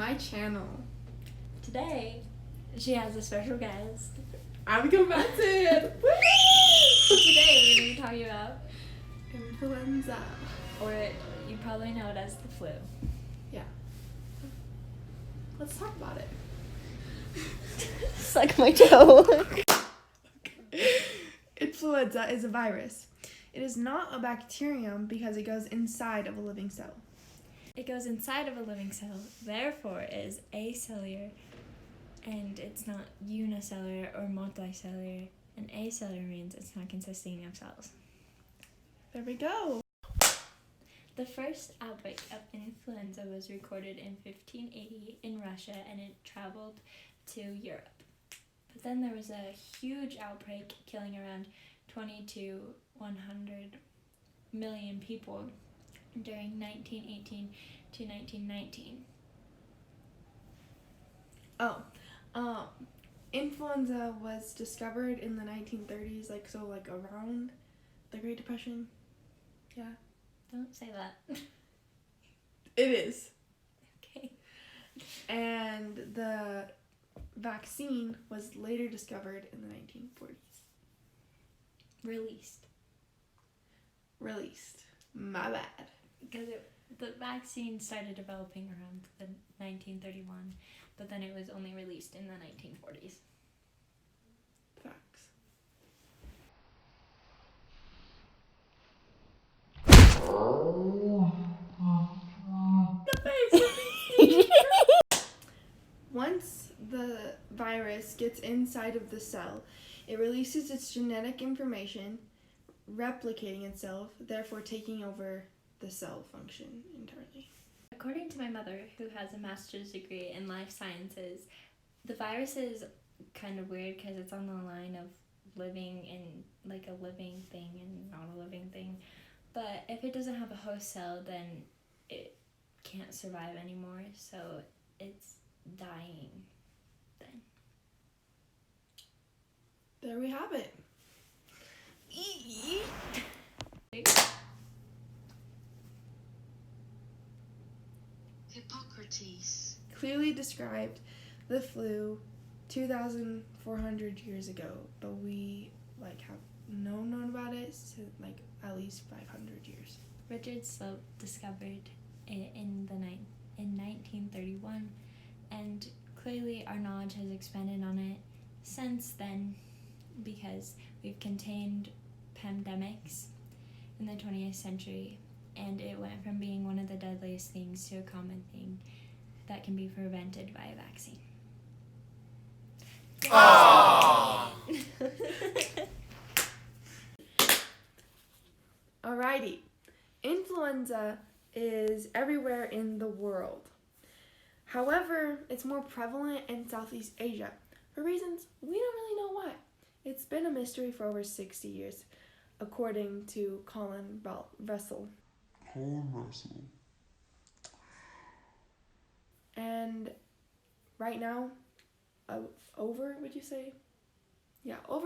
my channel. Today, she has a special guest. I'm combative! Today, we're going to be talking about Influenza. or you probably know it as the flu. Yeah. Let's talk about it. Suck my toe. Influenza is a virus. It is not a bacterium because it goes inside of a living cell. It goes inside of a living cell, therefore is acellular, and it's not unicellular or multicellular. And acellular means it's not consisting of cells. There we go. The first outbreak of influenza was recorded in 1580 in Russia, and it traveled to Europe. But then there was a huge outbreak killing around 20 to 100 million people during 1918 to 1919. Influenza was discovered in the 1930s, around the Great Depression. Yeah. Don't say that. It is. Okay. And the vaccine was later discovered in the 1940s. Released. My bad. Because the vaccine started developing around the 1931, but then it was only released in the 1940s. Facts. Once the virus gets inside of the cell, it releases its genetic information, replicating itself, therefore taking over the cell function entirely. According to my mother, who has a master's degree in life sciences, the virus is kind of weird because it's on the line of living in like a living thing and not a living thing. But if it doesn't have a host cell, then it can't survive anymore, so it's dying then. There we have it. Hippocrates Clearly described the flu 2,400 years ago, but we have known about it since at least 500 years. Richard Slope discovered it in 1931, and clearly our knowledge has expanded on it since then because we've contained pandemics in the 20th century, and it went from being one of the deadliest things to a common thing that can be prevented by a vaccine. Alrighty. Influenza is everywhere in the world. However, it's more prevalent in Southeast Asia for reasons we don't really know why. It's been a mystery for over 60 years, according to Colin Russell. And right now, over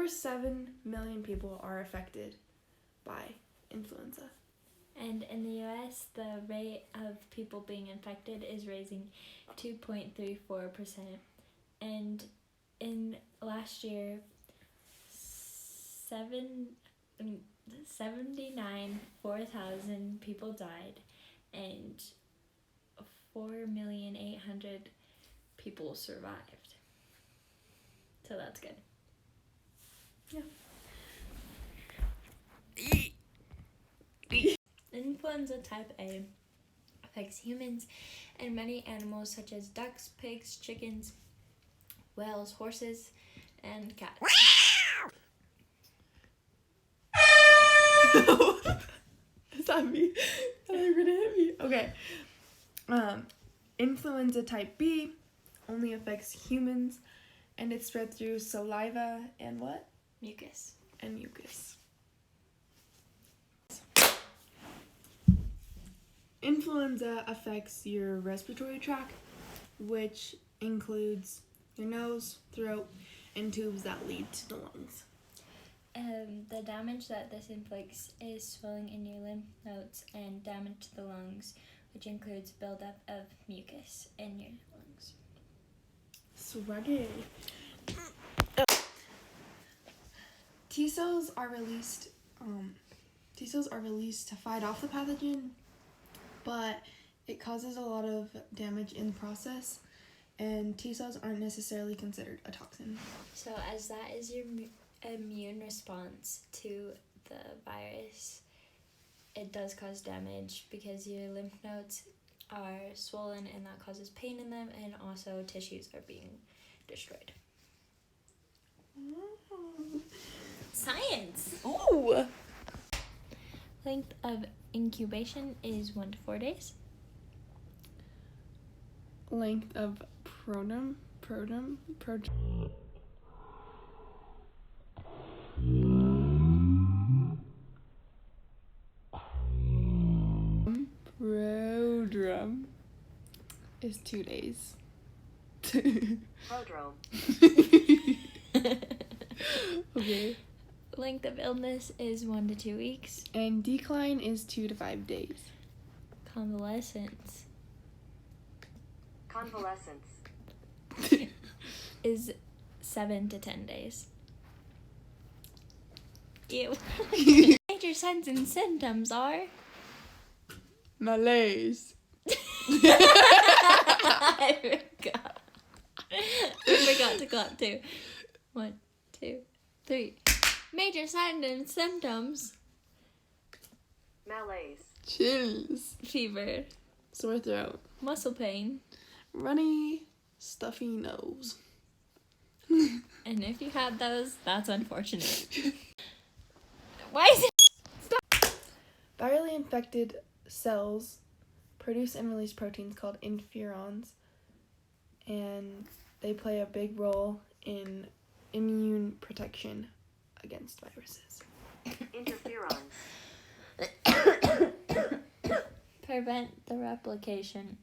7 million people are affected by influenza. And in the US, the rate of people being infected is raising 2.34%. And in last year, 4,000 people died, and 4,800,000 people survived. So that's good. Yeah. Influenza type A affects humans and many animals such as ducks, pigs, chickens, whales, horses, and cats. Is that me? Are you gonna hit me? Okay. Influenza type B only affects humans, and it's spread through saliva and what? Mucus. And mucus. Influenza affects your respiratory tract, which includes your nose, throat, and tubes that lead to the lungs. The damage that this inflicts is swelling in your lymph nodes and damage to the lungs, which includes buildup of mucus in your lungs. Swaggy. T cells are released. T cells are released to fight off the pathogen, but it causes a lot of damage in the process, and T cells aren't necessarily considered a toxin. So as that is your immune response to the virus, it does cause damage because your lymph nodes are swollen and that causes pain in them, and also tissues are being destroyed. Science! Ooh! Length of incubation is 1 to 4 days. Length of protum. Prodrome is 2 days. Prodrome. Okay. Length of illness is 1 to 2 weeks. And decline is 2 to 5 days. Convalescence Convalescence. is 7 to 10 days. Ew. Major signs and symptoms are... Malaise. I forgot. I forgot to clap too. 1, 2, 3. Major signs and symptoms: Malaise. Chills. fever, Sore throat. muscle pain, Runny, stuffy nose. and if you had those, that's unfortunate. Why is it? Virally infected cells produce and release proteins called interferons, and they play a big role in immune protection against viruses. Interferons. Prevent the replication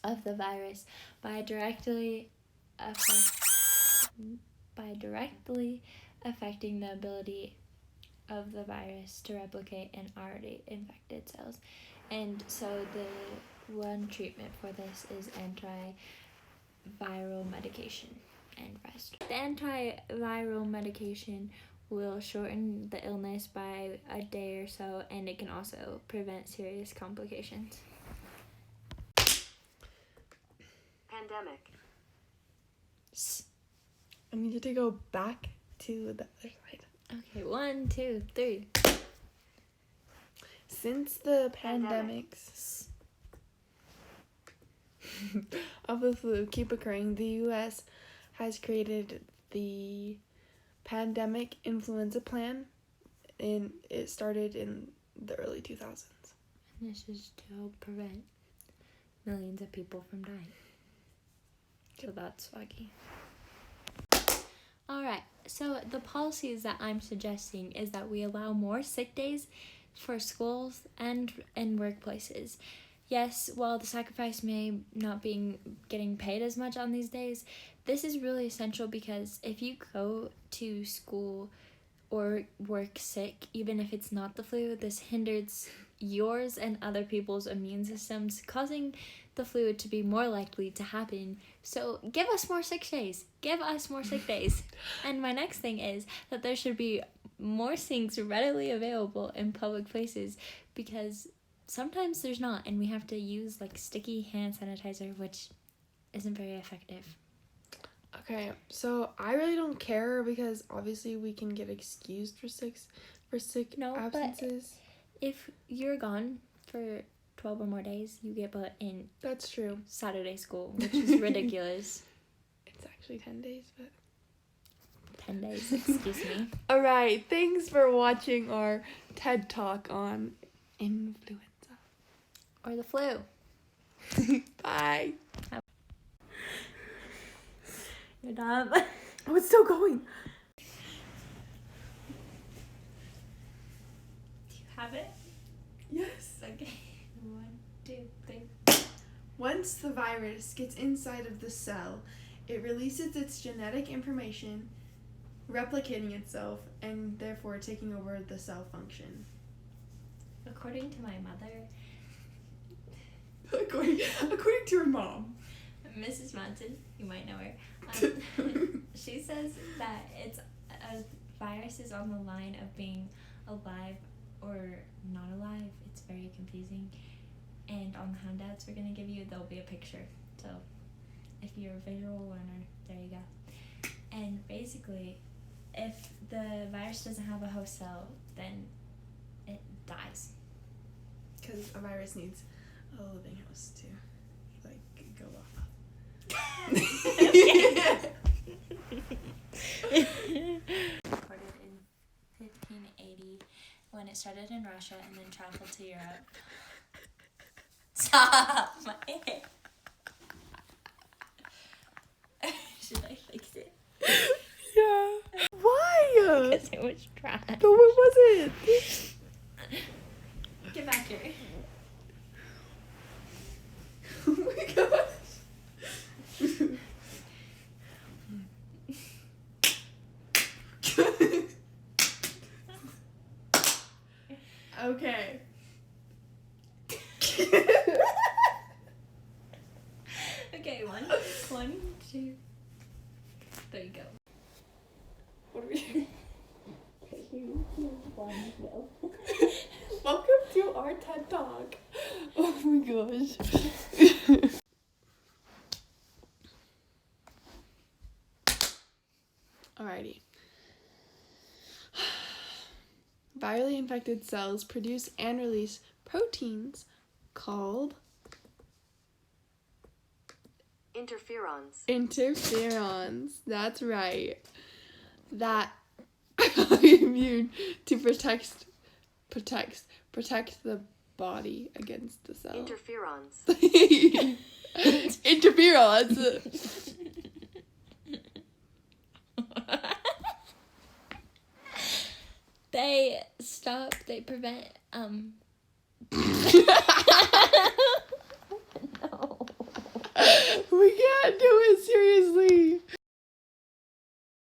of the virus by directly affecting the ability of the virus to replicate in already infected cells. And so the one treatment for this is antiviral medication and rest. The antiviral medication will shorten the illness by a day or so, and it can also prevent serious complications. Pandemic. I need you to go back to the other side. Okay, 1, 2, 3. Since the pandemics of the flu keep occurring, the U.S. has created the Pandemic Influenza Plan, and it started in the early 2000s. And this is to help prevent millions of people from dying. So that's swaggy. Alright, so the policies that I'm suggesting is that we allow more sick days for schools and workplaces. Yes, while the sacrifice may not be getting paid as much on these days, this is really essential because if you go to school or work sick, even if it's not the flu, this hinders yours and other people's immune systems, causing the flu to be more likely to happen. So give us more sick days. Give us more sick days. And my next thing is that there should be more sinks readily available in public places, because sometimes there's not, and we have to use like sticky hand sanitizer, which isn't very effective. Okay, so I really don't care because obviously we can get excused for sick No, but absences. if you're gone for 12 or more days, you get put in That's true. Saturday school, which is ridiculous. It's actually 10 days, but 10 days, excuse me. all right, thanks for watching our TED Talk on influenza. Or the flu. Bye. You're dumb. Oh, it's still going. Do you have it? Yes. Okay. 1, 2, 3. Once the virus gets inside of the cell, it releases its genetic information, replicating itself, and therefore taking over the cell function. According to my mother, According to her mom. Mrs. Manson, you might know her, She says that it's a virus is on the line of being alive or not alive. It's very confusing. And on the handouts we're going to give you, there'll be a picture. So if you're a visual learner, there you go. And basically, if the virus doesn't have a host cell, then it dies. Because a virus needs a living host to, like, go off. Recorded in 1580 when it started in Russia and then traveled to Europe. Stop! My hair. Should I fix it? Yeah. Why? Because it was dry. But what was it? Get back here. Oh my gosh. Okay. Okay, one, two. There you go. What are we doing? 2, 1, go. Welcome to our TED Talk. Oh my gosh. Alrighty. Virally infected cells produce and release proteins called Interferons. interferons. That's right. That are immune to protect the body against the cell. Interferons. Interferons. They prevent